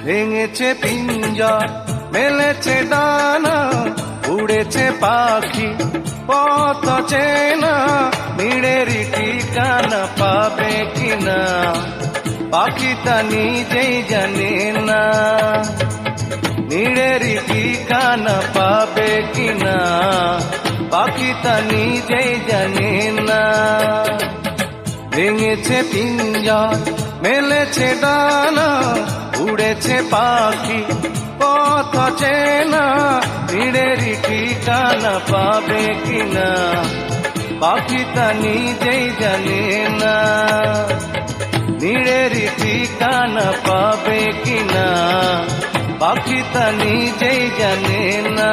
ভেঙেছে পিঞ্জর মেলেছে ডানা, উড়েছে পাখি পথ চেনা, নিড়েরই ঠিকানা পাবে কিনা পাখিটা নিজেই জানে না। নিড়েরই ঠিকানা পাবে কিনা পাখিটা নিজেই জানে না। ভেঙেছে পিঞ্জর মেলেছে ডানা, উড়েছে পাখি পথ চেনা, নিড়েরই ঠিকানা পাবে কিনা পাখিটা নিজেই জানে না। নিড়েরই ঠিকানা পাবে কিনা পাখিটা নিজেই জানে না।